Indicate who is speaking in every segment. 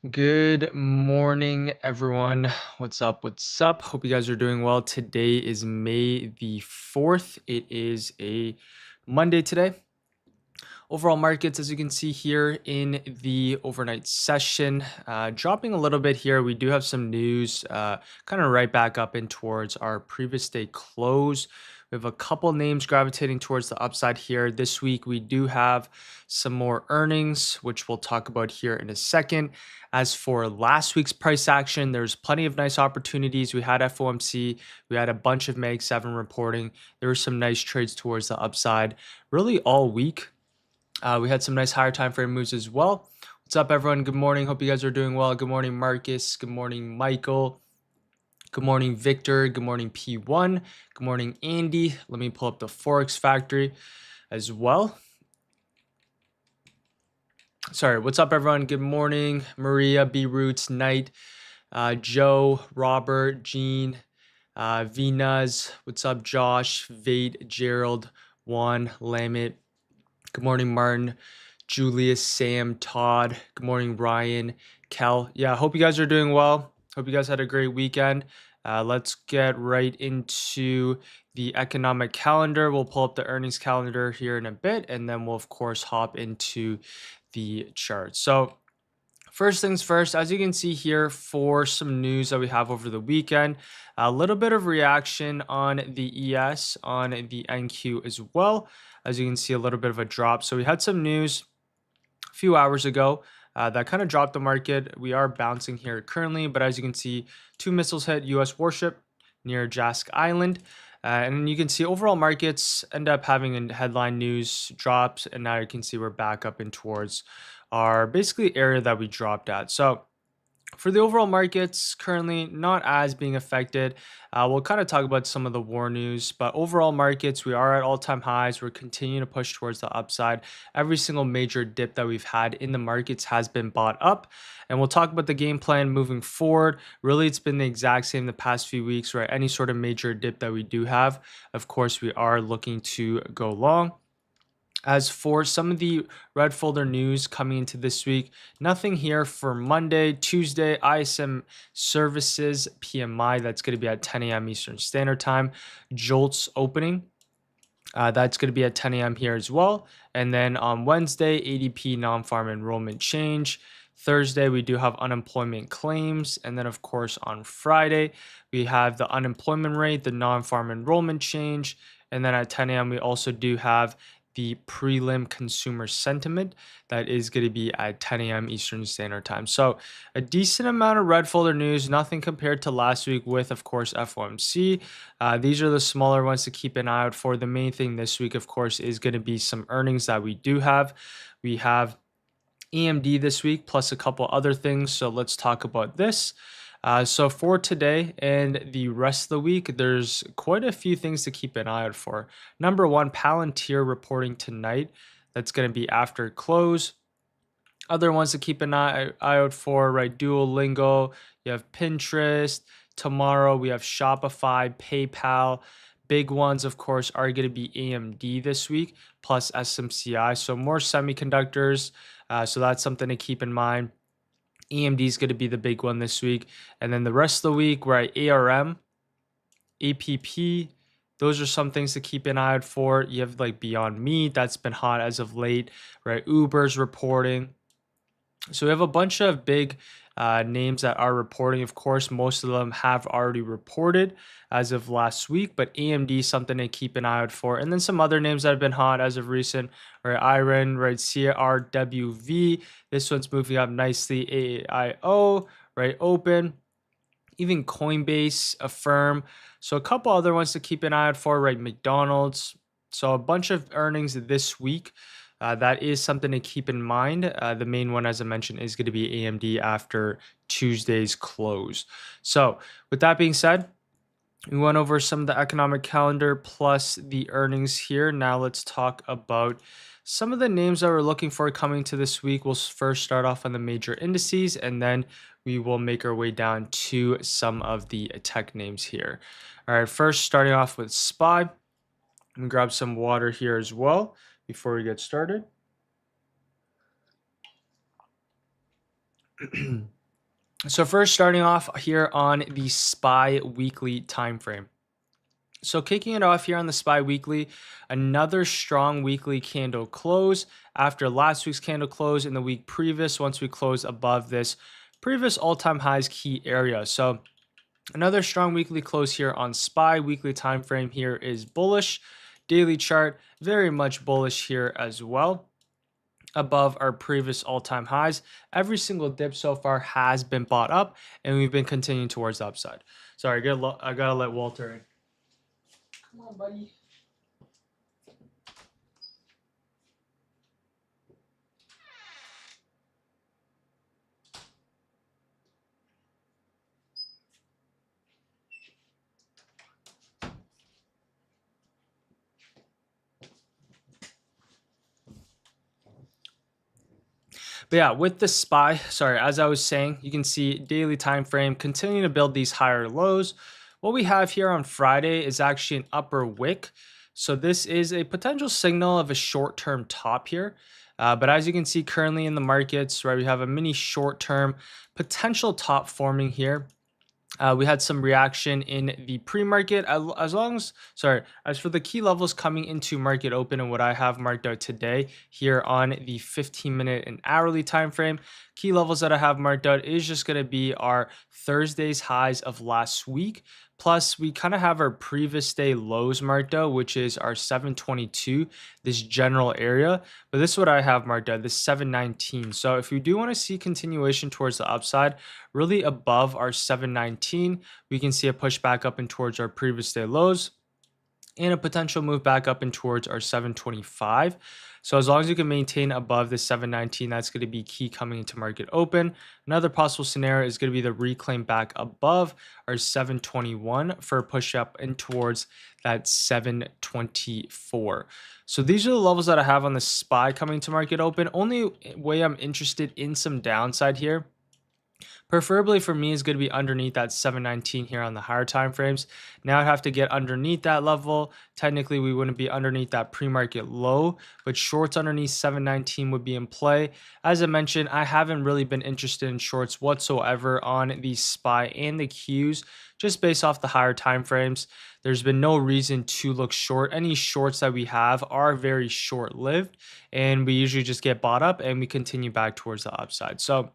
Speaker 1: Good morning, everyone. What's up? What's up? Hope you guys are doing well. Today is May the 4th. It is a Monday today. Overall markets, as you can see here in the overnight session, dropping a little bit here. We do have some news kind of right back up in towards our previous day close. We have a couple names gravitating towards the upside here. This week, we do have some more earnings, which we'll talk about here in a second. As for last week's price action, there's plenty of nice opportunities. We had FOMC, we had a bunch of Mag 7 reporting. There were some nice trades towards the upside really all week. We had some nice higher time frame moves as well. What's up, everyone? Good morning. Hope you guys are doing well. Good morning, Marcus. Good morning, Michael. Good morning, Victor. Good morning, P1. Good morning, Andy. Let me pull up the Forex Factory as well. Sorry, what's up, everyone? Good morning, Maria, B Roots, Knight, Joe, Robert, Jean, Venaz. What's up, Josh, Vade, Gerald, Juan, Lamit. Good morning, Martin, Julius, Sam, Todd. Good morning, Ryan, Kel. Yeah, hope you guys are doing well. Hope you guys had a great weekend. Let's get right into the economic calendar. We'll pull up the earnings calendar here in a bit, and then we'll, of course, hop into the chart. So, first things first, as you can see here for some news that we have over the weekend, a little bit of reaction on the ES, on the NQ as well. As you can see, a little bit of a drop. So we had some news a few hours ago that kind of dropped the market. We are bouncing here currently, but as you can see, 2 missiles hit US warship near Jask Island. And you can see overall markets end up having a headline news drops, and now you can see we're back up in towards our basically area that we dropped at. So for the overall markets, currently not as being affected. We'll kind of talk about some of the war news, but overall markets, we are at all-time highs. We're continuing to push towards the upside. Every single major dip that we've had in the markets has been bought up, and we'll talk about the game plan moving forward. Really, it's been the exact same the past few weeks, right? Any sort of major dip that we do have, of course, we are looking to go long. As for some of the red folder news coming into this week, nothing here for Monday. Tuesday, ISM services PMI, that's going to be at 10 a.m. Eastern Standard Time. Jolts opening, that's going to be at 10 a.m. here as well. And then on Wednesday, ADP non-farm enrollment change. Thursday, we do have unemployment claims. And then, of course, on Friday, we have the unemployment rate, the non-farm enrollment change. And then at 10 a.m., we also do have the prelim consumer sentiment that is going to be at 10 a.m. Eastern Standard Time. So a decent amount of red folder news, nothing compared to last week with, of course, FOMC. These are the smaller ones to keep an eye out for. The main thing this week, of course, is going to be some earnings that we do have. We have AMD this week, plus a couple other things. So let's talk about this. So for today and the rest of the week, there's quite a few things to keep an eye out for. Number one, Palantir reporting tonight. That's going to be after close. Other ones to keep an eye out for, right? Duolingo, you have Pinterest. Tomorrow we have Shopify, PayPal. Big ones, of course, are going to be AMD this week, plus SMCI. So more semiconductors. So that's something to keep in mind. AMD is going to be the big one this week. And then the rest of the week, we're at ARM, APP. Those are some things to keep an eye out for. You have like Beyond Meat, that's been hot as of late, right? Uber's reporting. So we have a bunch of big names that are reporting. Of course, most of them have already reported as of last week, but AMD is something to keep an eye out for. And then some other names that have been hot as of recent, right? Iron, right? CRWV. This one's moving up nicely. AAIO, right? Open. Even Coinbase, Affirm. So a couple other ones to keep an eye out for, right? McDonald's. So a bunch of earnings this week. That is something to keep in mind. The main one, as I mentioned, is going to be AMD after Tuesday's close. So with that being said, we went over some of the economic calendar plus the earnings here. Now let's talk about some of the names that we're looking for coming to this week. We'll first start off on the major indices, and then we will make our way down to some of the tech names here. All right, first starting off with SPY. I'm going to grab some water here as well before we get started. So first, starting off here on the SPY weekly time frame. So kicking it off here on the SPY weekly, another strong weekly candle close after last week's candle close in the week previous, once we close above this previous all-time highs key area. So another strong weekly close here on SPY weekly time frame here is bullish. Daily chart, very much bullish here as well, above our previous all-time highs. Every single dip so far has been bought up, and we've been continuing towards the upside. Sorry, I gotta let Walter in. Come on, buddy. But yeah, with the SPY, sorry, as I was saying, you can see daily time frame continuing to build these higher lows. What we have here on Friday is actually an upper wick. So this is a potential signal of a short-term top here. But as you can see currently in the markets, right, we have a mini short-term potential top forming here. We had some reaction in the pre-market as for the key levels coming into market open and what I have marked out today here on the 15-minute and hourly time frame. Key levels that I have marked out is just going to be our Thursday's highs of last week. Plus, we kind of have our previous day lows marked out, which is our 722, this general area. But this is what I have marked out, this 719. So if we do want to see continuation towards the upside, really above our 719, we can see a push back up and towards our previous day lows and a potential move back up and towards our 725. So as long as you can maintain above the 719, that's going to be key coming into market open. Another possible scenario is going to be the reclaim back above our 721 for a push up and towards that 724. So these are the levels that I have on the SPY coming to market open. Only way I'm interested in some downside here, preferably for me, is going to be underneath that 719 here on the higher time frames. Now I'd have to get underneath that level. Technically, we wouldn't be underneath that pre-market low, but shorts underneath 719 would be in play. As I mentioned, I haven't really been interested in shorts whatsoever on the SPY and the Qs, just based off the higher time frames. There's been no reason to look short. Any shorts that we have are very short-lived, and we usually just get bought up and we continue back towards the upside. So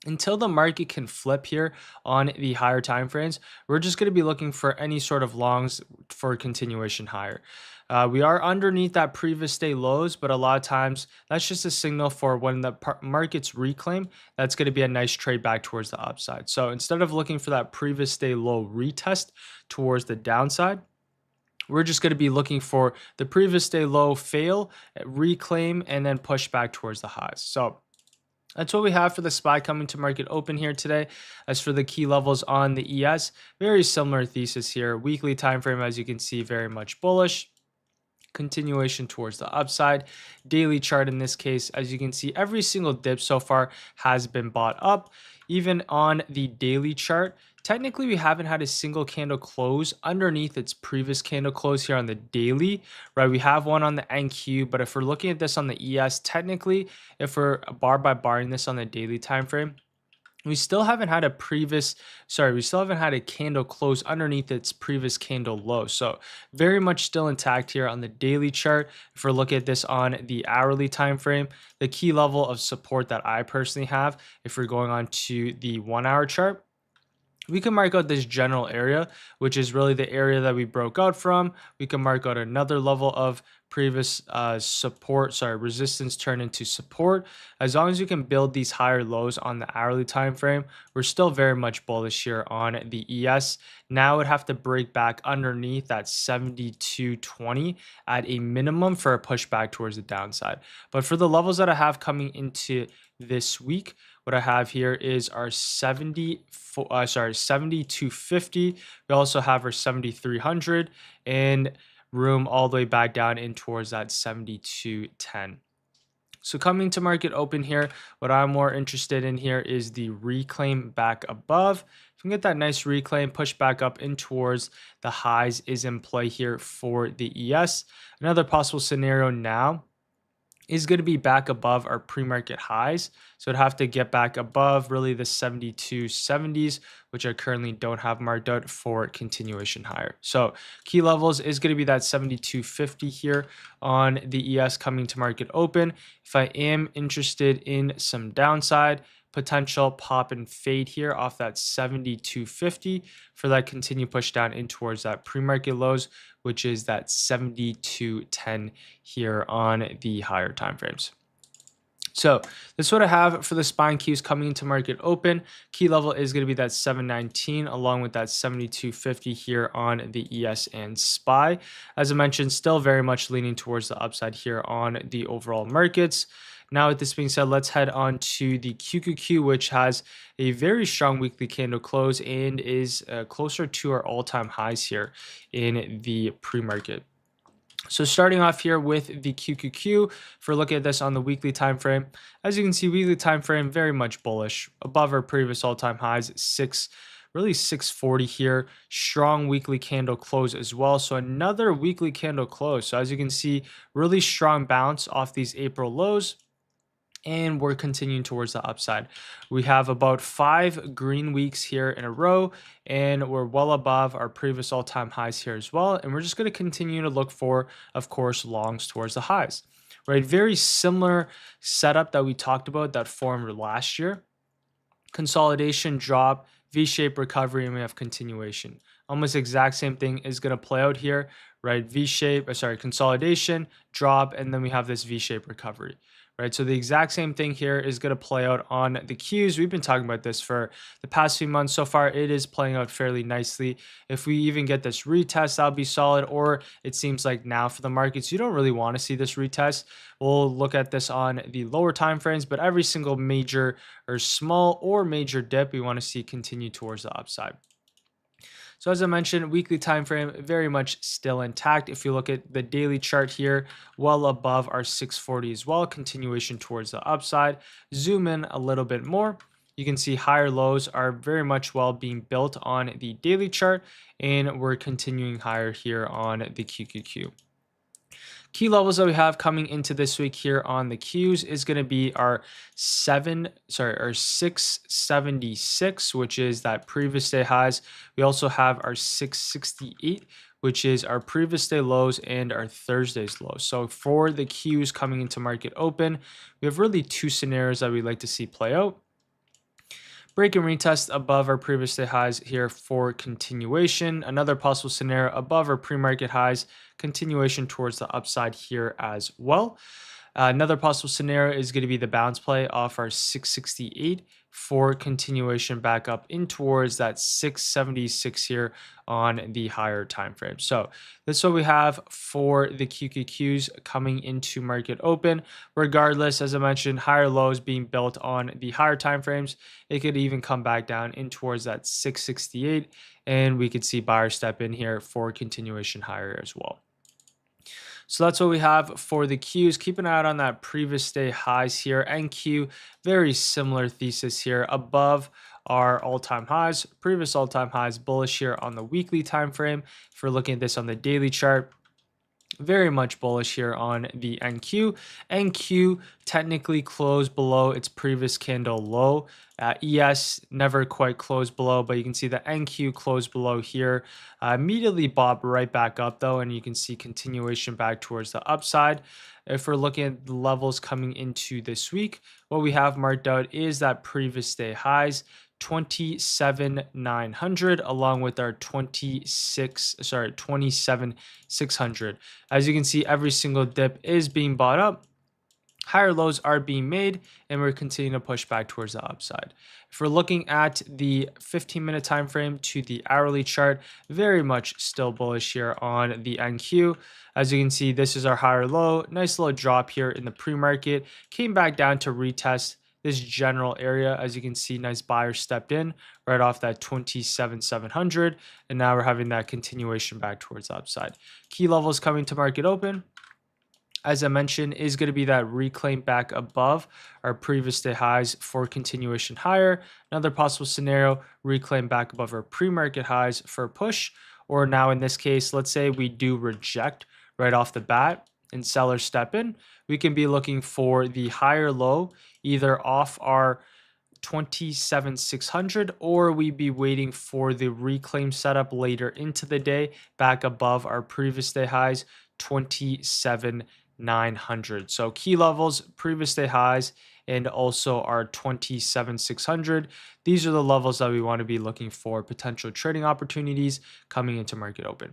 Speaker 1: until the market can flip here on the higher time frames, we're just going to be looking for any sort of longs for continuation higher. We are underneath that previous day lows, but a lot of times that's just a signal for when the markets reclaim, that's going to be a nice trade back towards the upside. So instead of looking for that previous day low retest towards the downside, we're just going to be looking for the previous day low fail, reclaim, and then push back towards the highs. So that's what we have for the SPY coming to market open here today. As for the key levels on the ES, very similar thesis here. Weekly time frame, as you can see, very much bullish. Continuation towards the upside. Daily chart in this case, as you can see, every single dip so far has been bought up. Even on the daily chart, technically we haven't had a single candle close underneath its previous candle close here on the daily, right? We have one on the NQ, but if we're looking at this on the ES, technically, if we're bar by barring this on the daily time frame, we still haven't had a candle close underneath its previous candle low. So very much still intact here on the daily chart. If we're looking at this on the hourly time frame, the key level of support that I personally have, if we're going on to the 1 hour chart, we can mark out this general area, which is really the area that we broke out from. We can mark out another level of previous resistance turn into support. As long as you can build these higher lows on the hourly time frame, we're still very much bullish here on the ES. Now would have to break back underneath that 72.20 at a minimum for a pushback towards the downside. But for the levels that I have coming into this week, what I have here is our 7250. We also have our 7300 and room all the way back down in towards that 7210. So coming to market open here, what I'm more interested in here is the reclaim back above. If we can get that nice reclaim, push back up in towards the highs is in play here for the ES. Another possible scenario now is going to be back above our pre-market highs. So it'd have to get back above really the 72.70s, which I currently don't have marked out for continuation higher. So key levels is going to be that 72.50 here on the ES coming to market open. If I am interested in some downside, potential pop and fade here off that 72.50 for that continued push down in towards that pre-market lows, which is that 72.10 here on the higher time frames. So this is what I have for the spine cues coming into market open. Key level is going to be that 719 along with that 72.50 here on the ES and SPY. As I mentioned, still very much leaning towards the upside here on the overall markets. Now, with this being said, let's head on to the QQQ, which has a very strong weekly candle close and is closer to our all-time highs here in the pre-market. So starting off here with the QQQ, if we're looking at this on the weekly time frame, as you can see, weekly time frame very much bullish, above our previous all-time highs, 640 here. Strong weekly candle close as well. So another weekly candle close. So as you can see, really strong bounce off these April lows, and we're continuing towards the upside. We have about 5 green weeks here in a row, and we're well above our previous all-time highs here as well. And we're just going to continue to look for, of course, longs towards the highs, right? Very similar setup that we talked about that formed last year. Consolidation, drop, V-shaped recovery, and we have continuation. Almost exact same thing is going to play out here, right? Consolidation, drop, and then we have this V-shaped recovery, right? So the exact same thing here is going to play out on the Qs. We've been talking about this for the past few months. So far, it is playing out fairly nicely. If we even get this retest, that'll be solid, or it seems like now for the markets, you don't really want to see this retest. We'll look at this on the lower time frames, but every single major or small or major dip, we want to see continue towards the upside. So as I mentioned, weekly time frame very much still intact. If you look at the daily chart here, well above our 640 as well, continuation towards the upside. Zoom in a little bit more. You can see higher lows are very much well being built on the daily chart, and we're continuing higher here on the QQQ. Key levels that we have coming into this week here on the Qs is going to be our 676, which is that previous day highs. We also have our 668, which is our previous day lows and our Thursday's lows. So for the Qs coming into market open, we have really two scenarios that we'd like to see play out. Break and retest above our previous day highs here for continuation. Another possible scenario above our pre-market highs, continuation towards the upside here as well. Another possible scenario is going to be the bounce play off our 668 for continuation back up in towards that 676 here on the higher time frame. So this is what we have for the QQQs coming into market open. Regardless, as I mentioned, higher lows being built on the higher time frames. It could even come back down in towards that 668, and we could see buyers step in here for continuation higher as well. So that's what we have for the Qs. Keep an eye out on that previous day highs here. NQ, very similar thesis here above our all-time highs. Previous all-time highs bullish here on the weekly time frame. If we're looking at this on the daily chart, very much bullish here on the NQ. NQ technically closed below its previous candle low. ES never quite closed below, but you can see the NQ closed below here. Immediately bobbed right back up though, and you can see continuation back towards the upside. If we're looking at the levels coming into this week, what we have marked out is that previous day highs. 27,900 along with our 27,600. As you can see, every single dip is being bought up. Higher lows are being made, and we're continuing to push back towards the upside. If we're looking at the 15-minute time frame to the hourly chart, very much still bullish here on the NQ. As you can see, this is our higher low. Nice little drop here in the pre-market. Came back down to retest this general area. As you can see, nice buyer stepped in right off that 27,700, and now we're having that continuation back towards the upside. Key levels coming to market open, as I mentioned, is going to be that reclaim back above our previous day highs for continuation higher. Another possible scenario, reclaim back above our pre-market highs for a push, or now in this case, let's say we do reject right off the bat and sellers step in, we can be looking for the higher low, either off our 27,600, or we'd be waiting for the reclaim setup later into the day back above our previous day highs, 27,900. So key levels, previous day highs, and also our 27,600. These are the levels that we want to be looking for potential trading opportunities coming into market open.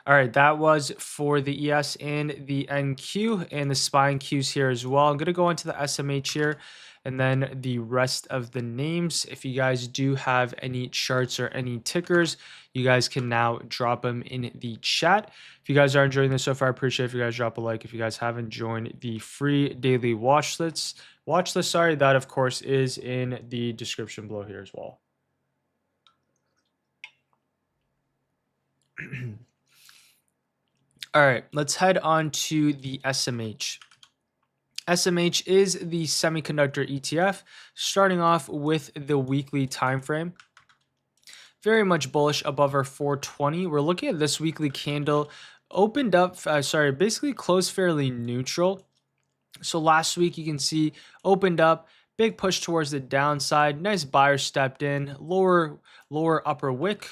Speaker 1: All right, that was for the ES and the NQ and the SPY and Qs here as well. I'm going to go into the SMH here and then the rest of the names. If you guys do have any charts or any tickers, you guys can now drop them in the chat. If you guys are enjoying this so far, I appreciate if you guys drop a like. If you guys haven't joined the free daily watch list, that of course is in the description below here as well. All right, let's head on to the SMH. SMH is the semiconductor ETF, starting off with the weekly time frame. Very much bullish above our 420. We're looking at this weekly candle opened up, basically closed fairly neutral. So last week you can see opened up, big push towards the downside. Nice buyer stepped in, lower upper wick.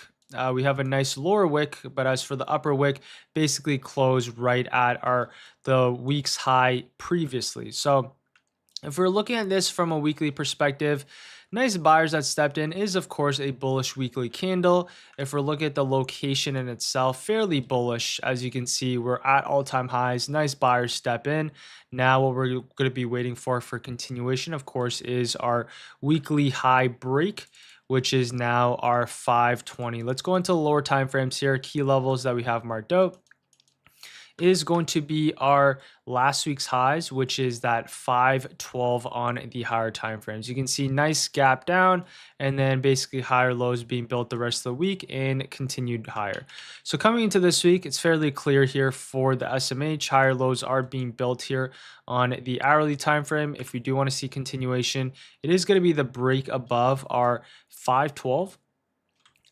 Speaker 1: We have a nice lower wick, but as for the upper wick, basically closed right at the week's high previously. So if we're looking at this from a weekly perspective, nice buyers that stepped in is of course a bullish weekly candle. If we're looking at the location in itself, fairly bullish. As you can see, we're at all-time highs. Nice buyers step in. Now what we're going to be waiting for continuation, of course, is our weekly high break, which is now our 520. Let's go into the lower time frames here. Key levels that we have marked out is going to be our last week's highs, which is that 512 on the higher time frames. You can see nice gap down and then basically higher lows being built the rest of the week and continued higher. So coming into this week, it's fairly clear here for the SMH. Higher lows are being built here on the hourly time frame. If we do want to see continuation, it is going to be the break above our 512.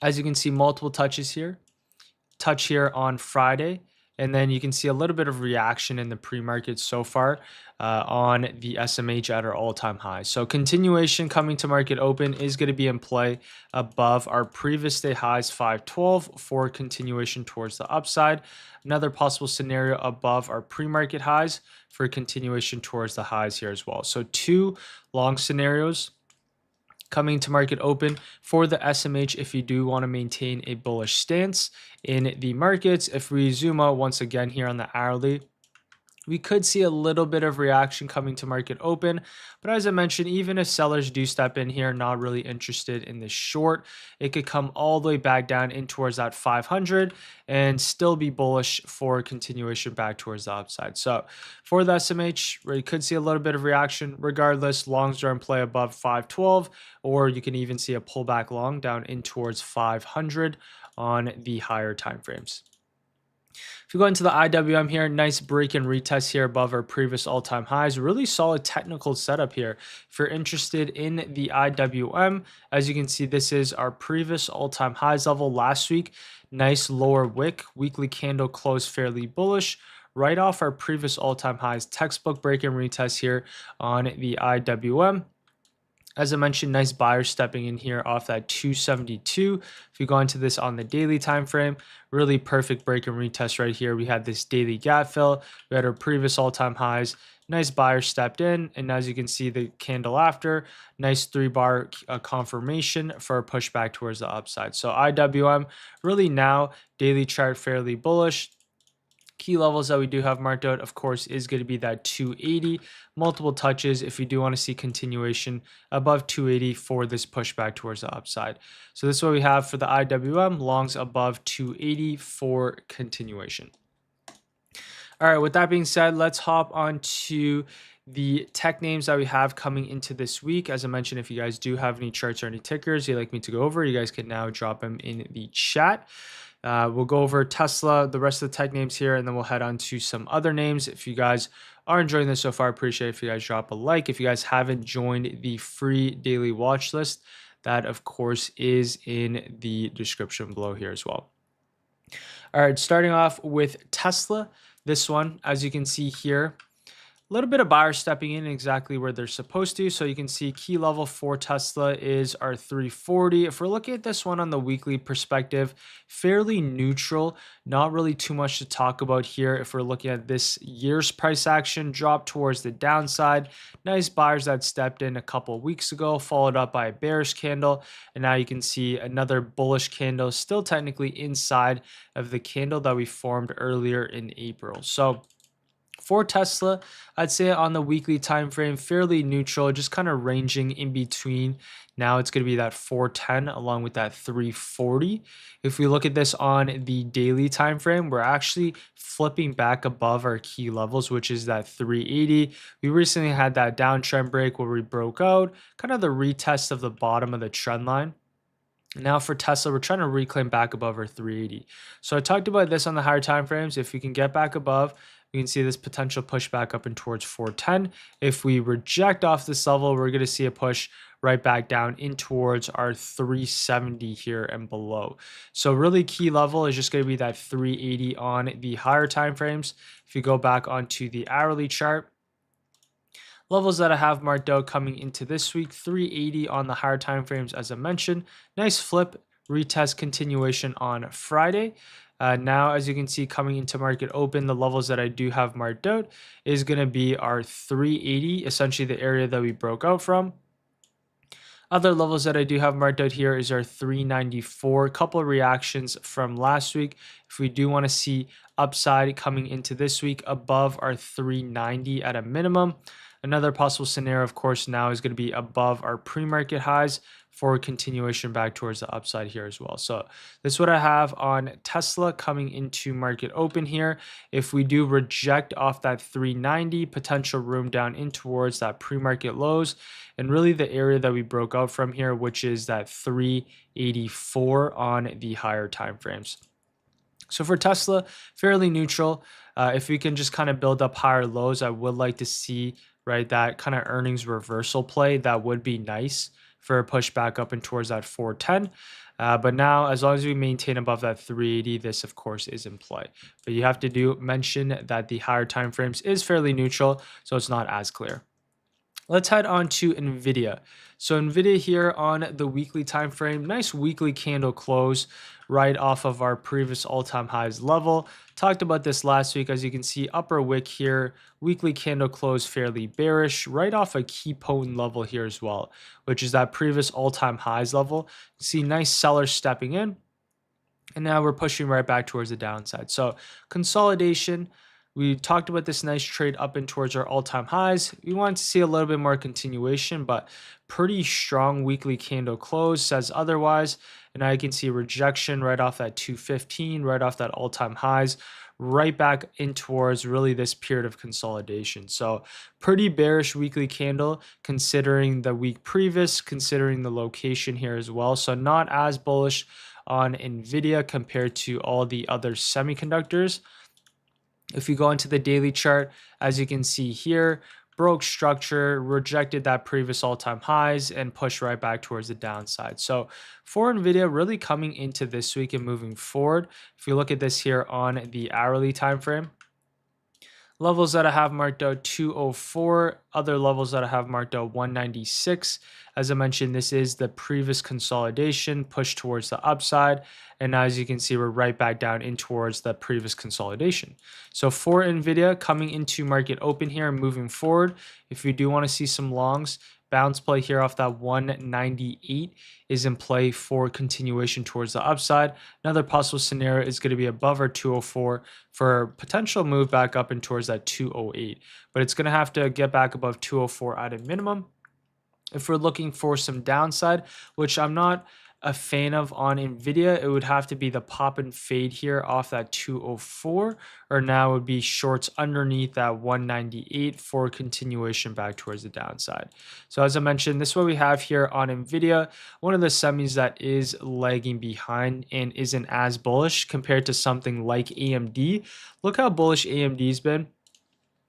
Speaker 1: As you can see, multiple touches here. Touch here on Friday. And then you can see a little bit of reaction in the pre-market so far on the SMH at our all-time high. So continuation coming to market open is going to be in play above our previous day highs 512 for continuation towards the upside. Another possible scenario above our pre-market highs for continuation towards the highs here as well. So two long scenarios coming to market open for the SMH if you do want to maintain a bullish stance in the markets. If we zoom out once again here on the hourly, we could see a little bit of reaction coming to market open. But as I mentioned, even if sellers do step in here, not really interested in this short, it could come all the way back down in towards that 500 and still be bullish for continuation back towards the upside. So for the SMH, we could see a little bit of reaction. Regardless, longs are in play above 512, or you can even see a pullback long down in towards 500 on the higher time frames. If you go into the IWM here, nice break and retest here above our previous all-time highs. Really solid technical setup here. If you're interested in the IWM, as you can see, this is our previous all-time highs level last week. Nice lower wick, weekly candle closed fairly bullish. Right off our previous all-time highs, textbook break and retest here on the IWM. As I mentioned, nice buyers stepping in here off that 272. If you go into this on the daily time frame, really perfect break and retest right here. We had this daily gap fill. We had our previous all-time highs. Nice buyers stepped in, and as you can see, the candle after, nice 3-bar confirmation for a pushback towards the upside. So IWM really now daily chart fairly bullish. Key levels that we do have marked out, of course, is going to be that 280, multiple touches if you do want to see continuation above 280 for this pushback towards the upside. So this is what we have for the IWM, longs above 280 for continuation. All right, with that being said, let's hop on to the tech names that we have coming into this week. As I mentioned, if you guys do have any charts or any tickers you'd like me to go over, you guys can now drop them in the chat. We'll go over Tesla, the rest of the tech names here, and then we'll head on to some other names. If you guys are enjoying this so far, I appreciate if you guys drop a like. If you guys haven't joined the free daily watch list, that of course is in the description below here as well. All right, starting off with Tesla. This one, as you can see here, a little bit of buyers stepping in exactly where they're supposed to. So you can see key level for Tesla is our 340. If we're looking at this one on the weekly perspective, fairly neutral, not really too much to talk about here. If we're looking at this year's price action, drop towards the downside, nice buyers that stepped in a couple weeks ago, followed up by a bearish candle. And now you can see another bullish candle, still technically inside of the candle that we formed earlier in April. So for Tesla, I'd say on the weekly time frame, fairly neutral, just kind of ranging in between. Now it's going to be that 410 along with that 340. If we look at this on the daily time frame, we're actually flipping back above our key levels, which is that 380. We recently had that downtrend break where we broke out, kind of the retest of the bottom of the trend line. Now for Tesla, we're trying to reclaim back above our 380. So I talked about this on the higher time frames. If we can get back above, we can see this potential push back up and towards 410. If we reject off this level, we're going to see a push right back down in towards our 370 here and below. So really key level is just going to be that 380 on the higher time frames. If you go back onto the hourly chart, levels that I have marked out coming into this week, 380 on the higher time frames, as I mentioned. Nice flip, retest continuation on Friday. Now, as you can see, coming into market open, the levels that I do have marked out is going to be our 380, essentially the area that we broke out from. Other levels that I do have marked out here is our 394. A couple of reactions from last week. If we do want to see upside coming into this week above our 390 at a minimum. Another possible scenario, of course, now is going to be above our pre-market highs for continuation back towards the upside here as well. So this is what I have on Tesla coming into market open here. If we do reject off that 390, potential room down in towards that pre-market lows, and really the area that we broke out from here, which is that 384 on the higher time frames. So for Tesla, fairly neutral. If we can just kind of build up higher lows, I would like to see, right, that kind of earnings reversal play. That would be nice for a push back up and towards that 410. But now, as long as we maintain above that 380, this of course is in play. But you have to mention that the higher time frames is fairly neutral, so it's not as clear. Let's head on to NVIDIA. So NVIDIA here on the weekly time frame, nice weekly candle close right off of our previous all-time highs level. Talked about this last week. As you can see, upper wick here, weekly candle close fairly bearish, right off a key potent level here as well, which is that previous all-time highs level. See nice sellers stepping in, and now we're pushing right back towards the downside. So consolidation. We talked about this nice trade up and towards our all-time highs. We want to see a little bit more continuation, but pretty strong weekly candle close says otherwise. And now you can see rejection right off that 215, right off that all-time highs, right back in towards really this period of consolidation. So pretty bearish weekly candle considering the week previous, considering the location here as well. So not as bullish on NVIDIA compared to all the other semiconductors. If you go into the daily chart, as you can see here, broke structure, rejected that previous all-time highs, and pushed right back towards the downside. So for NVIDIA, really coming into this week and moving forward, if you look at this here on the hourly time frame, levels that I have marked out 204, other levels that I have marked out 196. As I mentioned, this is the previous consolidation push towards the upside. And now as you can see, we're right back down in towards the previous consolidation. So for NVIDIA coming into market open here and moving forward, if we do want to see some longs, bounce play here off that 198 is in play for continuation towards the upside. Another possible scenario is going to be above our 204 for potential move back up and towards that 208. But it's going to have to get back above 204 at a minimum. If we're looking for some downside, which I'm not a fan of on NVIDIA, it would have to be the pop and fade here off that 204, or now it would be shorts underneath that 198 for continuation back towards the downside. So as I mentioned, this is what we have here on NVIDIA, one of the semis that is lagging behind and isn't as bullish compared to something like AMD. Look how bullish AMD's been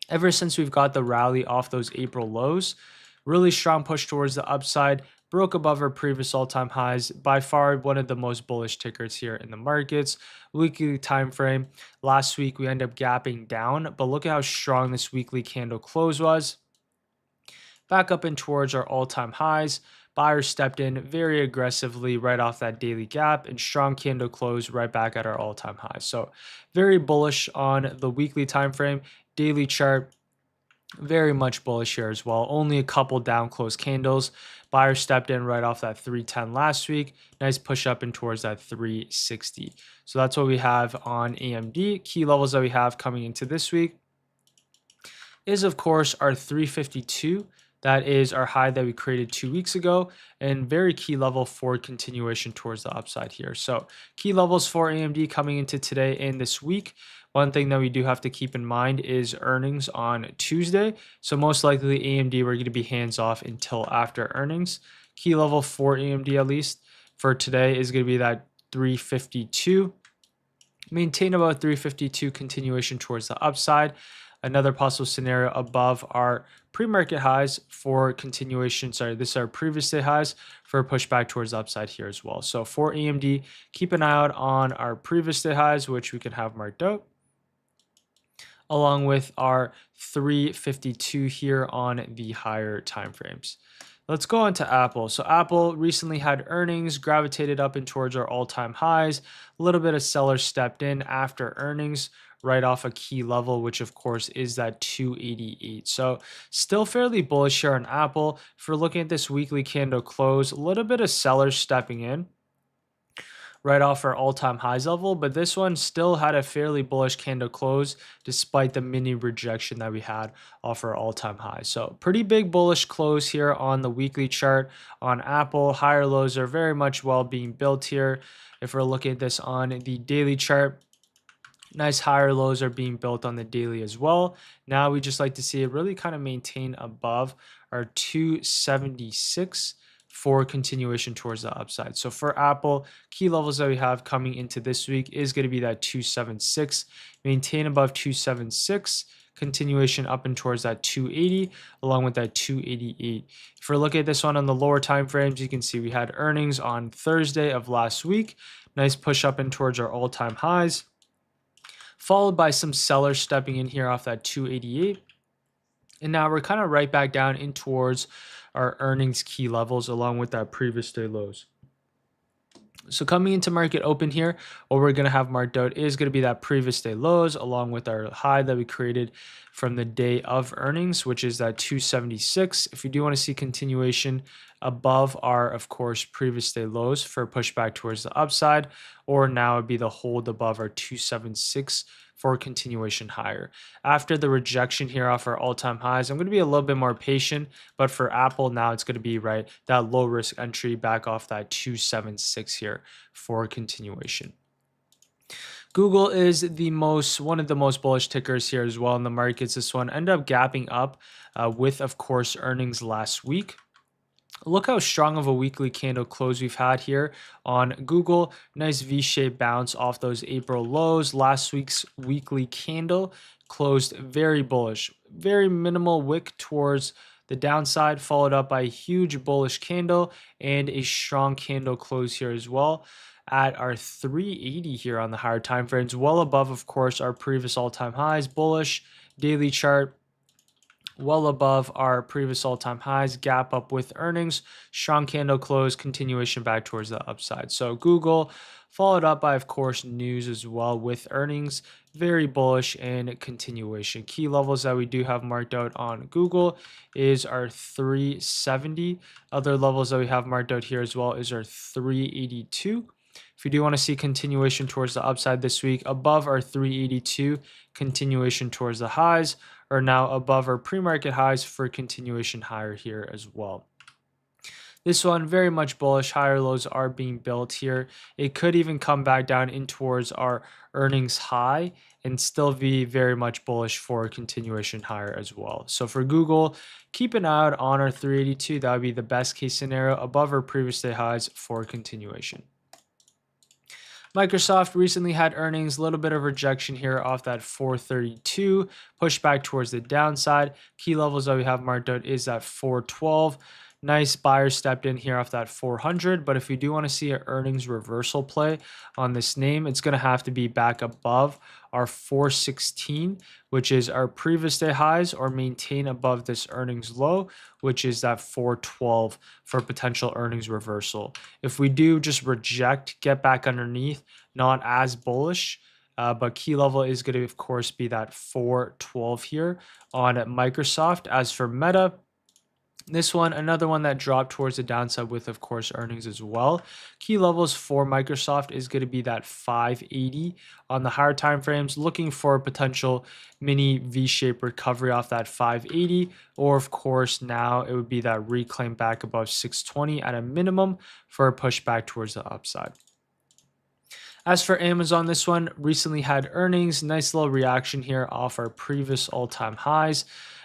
Speaker 1: ever since we've got the rally off those April lows. Really strong push towards the upside, broke above our previous all-time highs. By far, one of the most bullish tickers here in the markets. Weekly time frame. Last week, we ended up gapping down, but look at how strong this weekly candle close was. Back up and towards our all-time highs. Buyers stepped in very aggressively right off that daily gap, and strong candle close right back at our all-time highs. So very bullish on the weekly time frame. Daily chart, very much bullish here as well. Only a couple down close candles. Buyers stepped in right off that 310 last week. Nice push up and towards that 360. So that's what we have on AMD. Key levels that we have coming into this week is, of course, our 352. That is our high that we created 2 weeks ago, and very key level for continuation towards the upside here. So key levels for AMD coming into today and this week. One thing that we do have to keep in mind is earnings on Tuesday. So most likely AMD, we're going to be hands off until after earnings. Key level for AMD, at least for today, is going to be that 352. Maintain about 352, continuation towards the upside. Another possible scenario above our pre-market highs for continuation. Sorry, this is our previous day highs for a pushback towards the upside here as well. So for AMD, keep an eye out on our previous day highs, which we can have marked out, along with our 352 here on the higher time frames. Let's go on to Apple. So Apple recently had earnings, gravitated up and towards our all-time highs. A little bit of sellers stepped in after earnings right off a key level, which of course is that 288. So still fairly bullish here on Apple. If we're looking at this weekly candle close, a little bit of sellers stepping in right off our all-time highs level, but this one still had a fairly bullish candle close despite the mini rejection that we had off our all-time highs. So pretty big bullish close here on the weekly chart on Apple. Higher lows are very much well being built here. If we're looking at this on the daily chart, nice higher lows are being built on the daily as well. Now we just like to see it really kind of maintain above our 276 for continuation towards the upside. So for Apple, key levels that we have coming into this week is going to be that 276, maintain above 276, continuation up and towards that 280, along with that 288. If we're looking at this one on the lower time frames, you can see we had earnings on Thursday of last week. Nice push up and towards our all-time highs, followed by some sellers stepping in here off that 288. And now we're kind of right back down in towards our earnings key levels along with our previous day lows. So coming into market open here, what we're going to have marked out is going to be that previous day lows along with our high that we created from the day of earnings, which is that 276. If you do want to see continuation above our, of course, previous day lows for pushback towards the upside, or now would be the hold above our 276 for continuation higher. After the rejection here off our all-time highs, I'm going to be a little bit more patient, but for Apple now it's going to be right that low risk entry back off that 276 here for continuation. Google is one of the most bullish tickers here as well in the markets. This one ended up gapping up with, of course, earnings last week. Look how strong of a weekly candle close we've had here on Google. Nice V-shaped bounce off those April lows. Last week's weekly candle closed very bullish. Very minimal wick towards the downside, followed up by a huge bullish candle and a strong candle close here as well at our 380 here on the higher time frames, well above, of course, our previous all-time highs. Bullish daily chart, well above our previous all-time highs, gap up with earnings, strong candle close, continuation back towards the upside. So Google followed up by, of course, news as well with earnings, very bullish and continuation. Key levels that we do have marked out on Google is our 370. Other levels that we have marked out here as well is our 382. If you do want to see continuation towards the upside this week, above our 382, continuation towards the highs, are now above our pre-market highs for continuation higher here as well. This one very much bullish. Higher lows are being built here. It could even come back down in towards our earnings high and still be very much bullish for continuation higher as well. So for Google, keep an eye out on our 382. That would be the best case scenario above our previous day highs for continuation. Microsoft recently had earnings, a little bit of rejection here off that 432, push back towards the downside. Key levels that we have marked out is that 412. Nice buyer stepped in here off that 400, but if we do want to see an earnings reversal play on this name, it's going to have to be back above our 416, which is our previous day highs, or maintain above this earnings low, which is that 412 for potential earnings reversal. If we do just reject, get back underneath, not as bullish, but key level is going to, of course, be that 412 here on Microsoft. As for Meta, this one, another one that dropped towards the downside with, of course, earnings as well. Key levels for Microsoft is going to be that 580 on the higher time frames, looking for a potential mini V-shaped recovery off that 580, or of course now it would be that reclaim back above 620 at a minimum for a pushback towards the upside. As for Amazon, this one recently had earnings. Nice little reaction here off our previous all-time highs.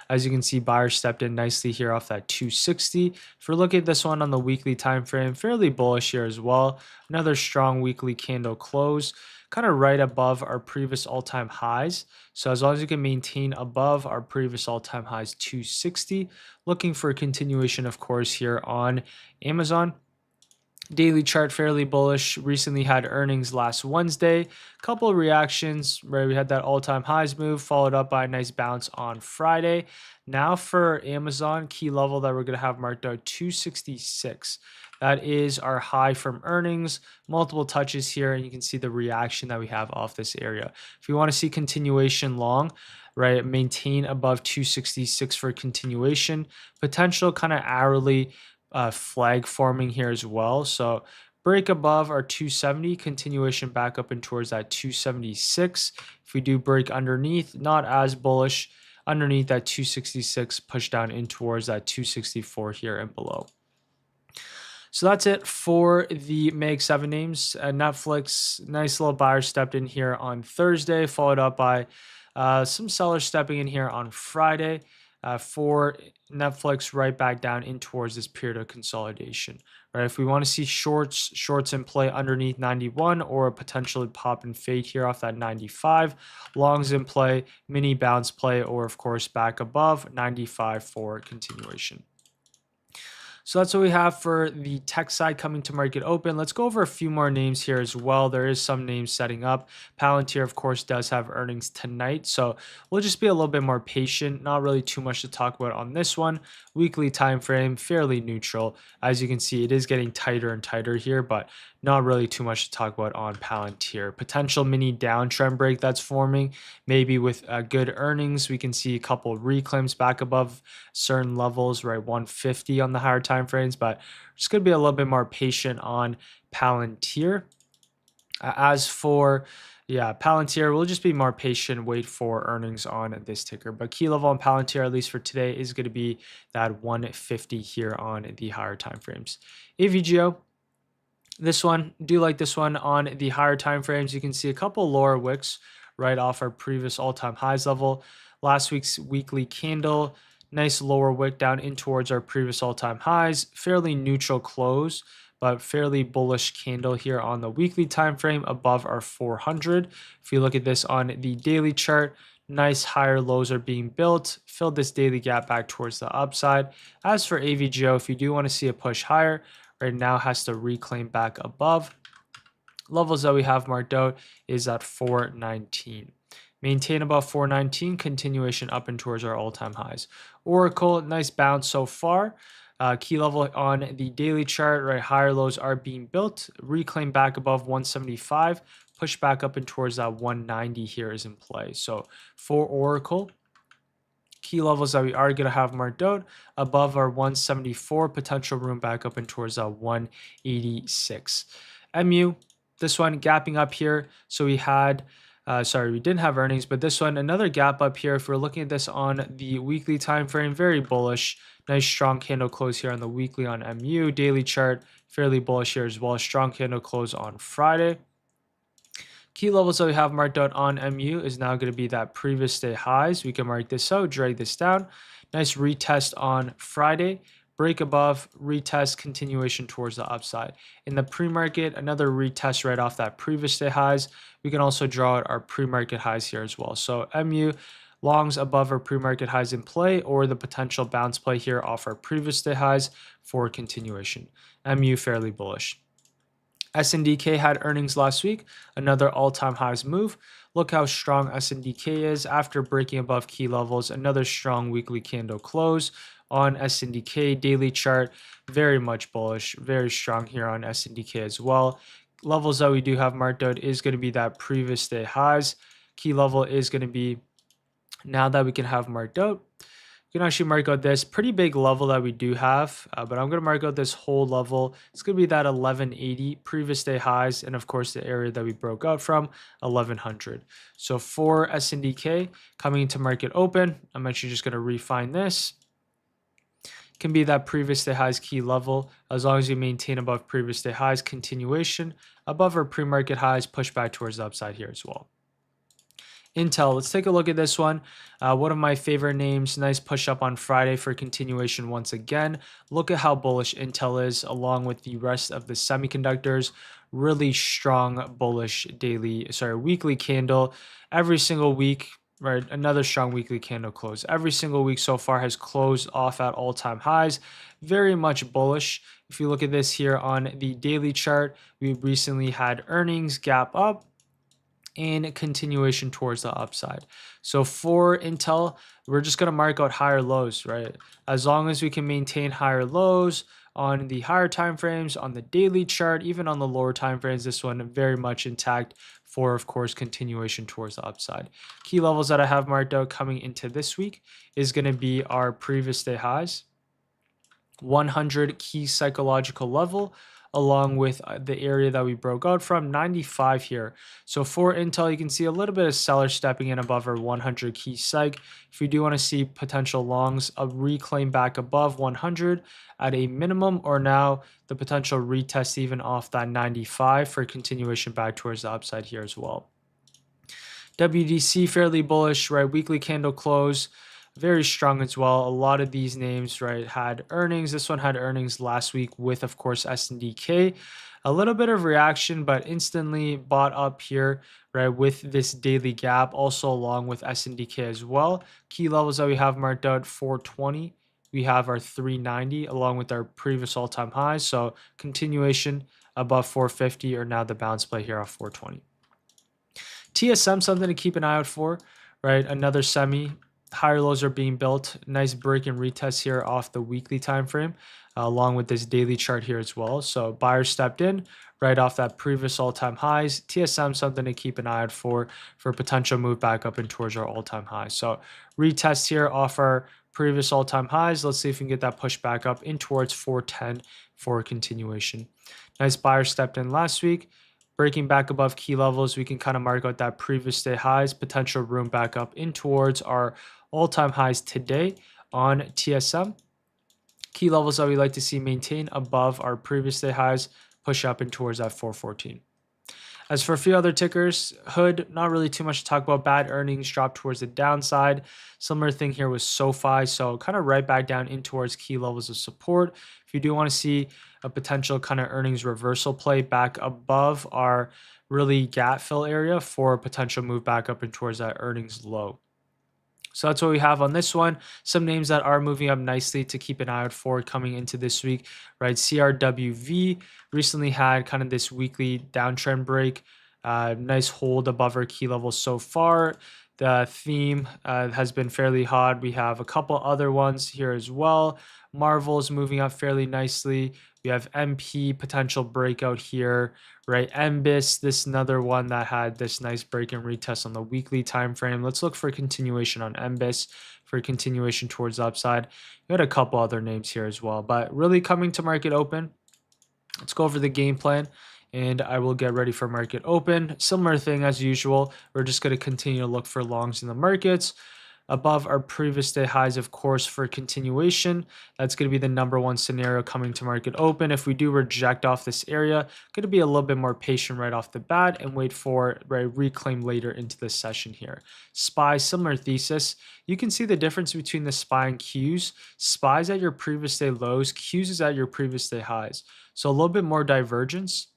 Speaker 1: As you can see, buyers stepped in nicely here off that 260. If we look at this one on the weekly time frame, fairly bullish here as well. Another strong weekly candle close, kind of right above our previous all-time highs. So as long as you can maintain above our previous all-time highs, 260, looking for a continuation, of course, here on Amazon. Daily chart fairly bullish. Recently had earnings last Wednesday. Couple of reactions where we had that all-time highs move followed up by a nice bounce on Friday. Now for Amazon, key level that we're going to have marked out 266. That is our high from earnings. Multiple touches here, and you can see the reaction that we have off this area. If you want to see continuation long, right, maintain above 266 for continuation. Potential kind of hourly flag forming here as well. So break above our 270, continuation back up and towards that 276. If we do break underneath, not as bullish, underneath that 266, push down in towards that 264 here and below. So that's it for the Mag 7 names. Netflix, nice little buyer stepped in here on Thursday, followed up by some sellers stepping in here on Friday. For Netflix, right back down in towards this period of consolidation. Right, if we want to see shorts in play underneath 91, or a potentially pop and fade here off that 95, longs in play, mini bounce play, or of course back above 95 for continuation. So that's what we have for the tech side coming to market open. Let's go over a few more names here as well. There is some names setting up. Palantir, of course, does have earnings tonight. So we'll just be a little bit more patient. Not really too much to talk about on this one. Weekly time frame, fairly neutral. As you can see, it is getting tighter and tighter here, but not really too much to talk about on Palantir. Potential mini downtrend break that's forming. Maybe with good earnings, we can see a couple of reclaims back above certain levels, right? 150 on the higher time frames, but just going to be a little bit more patient on Palantir. As for Palantir, we'll just be more patient, wait for earnings on this ticker. But key level on Palantir, at least for today, is going to be that 150 here on the higher time frames. AVGO, this one, do like this one on the higher time frames. You can see a couple lower wicks right off our previous all-time highs level. Last week's weekly candle, nice lower wick down in towards our previous all-time highs. Fairly neutral close, but fairly bullish candle here on the weekly time frame above our 400. If you look at this on the daily chart, nice higher lows are being built. Filled this daily gap back towards the upside. As for AVGO, if you do want to see a push higher, right now has to reclaim back above. Levels that we have marked out is at 419. Maintain above 419, continuation up and towards our all-time highs. Oracle, nice bounce so far. Key level on the daily chart, right? Higher lows are being built. Reclaim back above 175. Push back up and towards that 190 here is in play. So for Oracle, key levels that we are going to have marked out above our 174, potential room back up and towards that 186. MU, this one gapping up here. So we had, we didn't have earnings, but this one, another gap up here. If we're looking at this on the weekly time frame, very bullish. Nice strong candle close here on the weekly on MU. Daily chart, fairly bullish here as well. Strong candle close on Friday. Key levels that we have marked out on MU is now going to be that previous day highs. We can mark this out, drag this down. Nice retest on Friday. Break above, retest, continuation towards the upside. In the pre-market, another retest right off that previous day highs. We can also draw out our pre-market highs here as well. So MU, Longs above our pre-market highs in play, or the potential bounce play here off our previous day highs for continuation. MU fairly bullish. SNDK had earnings last week, another all-time highs move. Look how strong SNDK is after breaking above key levels. Another strong weekly candle close on SNDK daily chart. Very much bullish, very strong here on SNDK as well. Levels that we do have marked out is going to be that previous day highs. Key level is going to be, now that we can have marked out, you can actually mark out this pretty big level that we do have, but I'm going to mark out this whole level. It's going to be that 1180 previous day highs, and of course the area that we broke out from, 1100. So for SNDK coming into market open, I'm actually just going to refine this. Can be that previous day highs key level, as long as you maintain above previous day highs, continuation above our pre-market highs, push back towards the upside here as well. Intel, let's take a look at this one. One of my favorite names, nice push up on Friday for continuation once again. Look at how bullish Intel is along with the rest of the semiconductors. Really strong bullish weekly candle every single week, right? Another strong weekly candle close. Every single week so far has closed off at all-time highs. Very much bullish. If you look at this here on the daily chart, we recently had earnings gap up and continuation towards the upside. So for Intel, we're just going to mark out higher lows, right? As long as we can maintain higher lows on the higher time frames, on the daily chart, even on the lower time frames, this one very much intact for, of course, continuation towards the upside. Key levels that I have marked out coming into this week is going to be our previous day highs, 100 key psychological level, along with the area that we broke out from, 95 here. So for Intel, you can see a little bit of seller stepping in above our 100 key psych. If we do want to see potential longs, a reclaim back above 100 at a minimum, or now the potential retest even off that 95 for continuation back towards the upside here as well. WDC fairly bullish, right? Weekly candle close, very strong as well. A lot of these names, right, had earnings. This one had earnings last week with, of course, SNDK. A little bit of reaction, but instantly bought up here, right, with this daily gap, also along with SNDK as well. Key levels that we have marked out, 420. We have our 390 along with our previous all-time highs. So continuation above 450, or now the bounce play here off 420. TSM, something to keep an eye out for, right? Another semi. Higher lows are being built. Nice break and retest here off the weekly time frame, along with this daily chart here as well. So buyers stepped in right off that previous all-time highs. TSM, something to keep an eye out for potential move back up and towards our all-time highs. So retest here off our previous all-time highs. Let's see if we can get that push back up in towards 410 for continuation. Nice buyer stepped in last week. Breaking back above key levels, we can kind of mark out that previous day highs, potential room back up in towards our all-time highs today on TSM. Key levels that we like to see maintain above our previous day highs, push up and towards that 414. As for a few other tickers, Hood, not really too much to talk about. Bad earnings, dropped towards the downside. Similar thing here with SoFi, so kind of right back down in towards key levels of support. If you do want to see a potential kind of earnings reversal play back above our really gap fill area for a potential move back up and towards that earnings low. So that's what we have on this one. Some names that are moving up nicely to keep an eye out for coming into this week, right? CRWV recently had kind of this weekly downtrend break. Nice hold above our key levels so far. The theme has been fairly hot. We have a couple other ones here as well. Marvel's moving up fairly nicely. We have MP potential breakout here, right? MBIS, this another one that had this nice break and retest on the weekly time frame. Let's look for continuation on MBIS for continuation towards the upside. We had a couple other names here as well, but really coming to market open. Let's go over the game plan and I will get ready for market open. Similar thing as usual. We're just going to continue to look for longs in the markets. Above our previous day highs, of course, for continuation. That's going to be the number one scenario coming to market open. If we do reject off this area, going to be a little bit more patient right off the bat and wait for a reclaim later into the session here. SPY, similar thesis. You can see the difference between the SPY and Qs. SPY's at your previous day lows, Qs is at your previous day highs. So a little bit more divergence.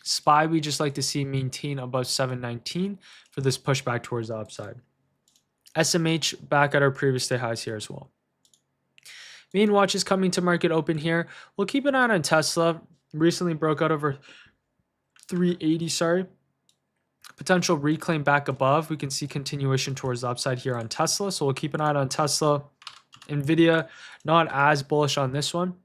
Speaker 1: SPY, we just like to see maintain above 719 for this pushback towards the upside. SMH back at our previous day highs here as well. Main watches coming to market open here. We'll keep an eye on Tesla. Recently broke out over 380, sorry. Potential reclaim back above. We can see continuation towards the upside here on Tesla. So we'll keep an eye on Tesla. Nvidia, not as bullish on this one.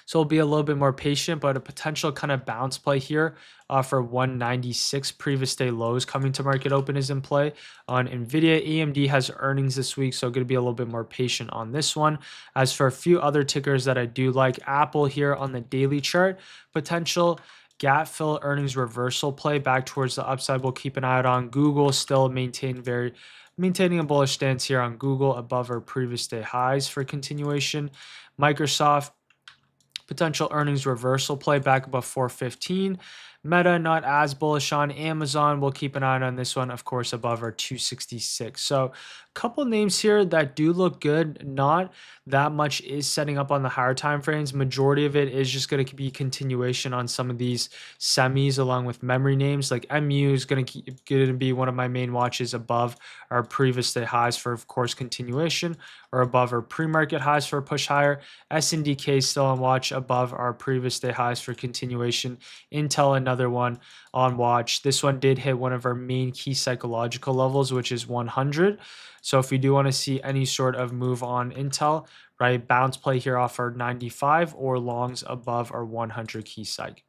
Speaker 1: So we'll be a little bit more patient, but a potential kind of bounce play here for 196 previous day lows coming to market open is in play on Nvidia. AMD has earnings this week, so going to be a little bit more patient on this one. As for a few other tickers that I do like, Apple here on the daily chart, potential gap fill earnings reversal play back towards the upside. We'll keep an eye out on Google, still maintaining a bullish stance here on Google above our previous day highs for continuation. Microsoft, potential earnings reversal play back above 415. Meta, not as bullish on. Amazon, we'll keep an eye on this one, of course, above our 266. So a couple names here that do look good. Not that much is setting up on the higher time frames. Majority of it is just going to be continuation on some of these semis along with memory names. Like MU is going to be one of my main watches above our previous day highs for, of course, continuation, or above our pre-market highs for a push higher. SNDK still on watch above our previous day highs for continuation. Intel, another one on watch. This one did hit one of our main key psychological levels, which is 100. So if we do want to see any sort of move on Intel, right, bounce play here off our 95 or longs above our 100 key psych.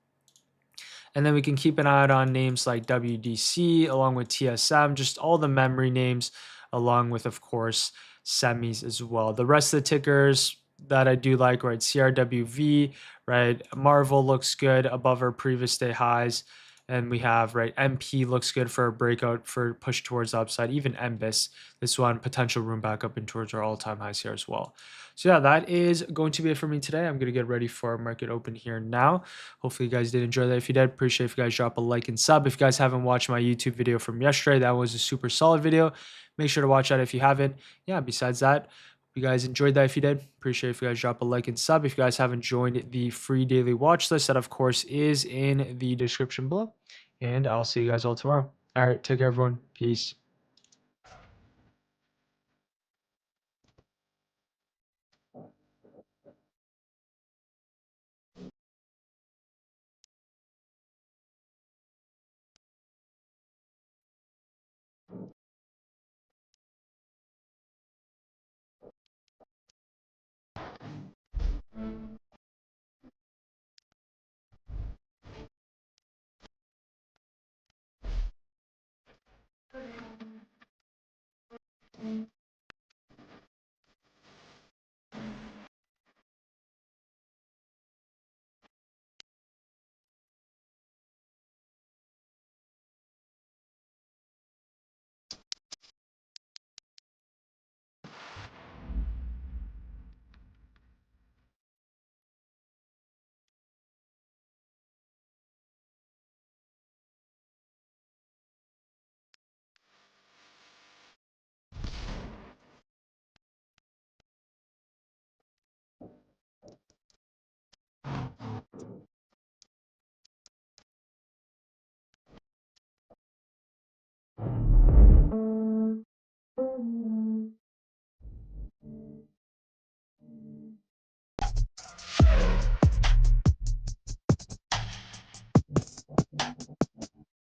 Speaker 1: And then we can keep an eye out on names like WDC along with TSM, just all the memory names along with, of course, semis as well. The rest of the tickers that I do like, right, CRWV, right, Marvel looks good above our previous day highs. And we have, right, MP looks good for a breakout for push towards the upside. Even MBIS, this one, potential room back up and towards our all-time highs here as well. So yeah, that is going to be it for me today. I'm going to get ready for our market open here now. Hopefully you guys did enjoy that. If you did, appreciate if you guys drop a like and sub. If you guys haven't watched my YouTube video from yesterday, that was a super solid video. Make sure to watch that if you haven't. Yeah, besides that, you guys enjoyed that. If you did, appreciate if you guys drop a like and sub. If you guys haven't joined the free daily watch list, that of course is in the description below. And I'll see you guys all tomorrow. All right, take care, everyone. Peace.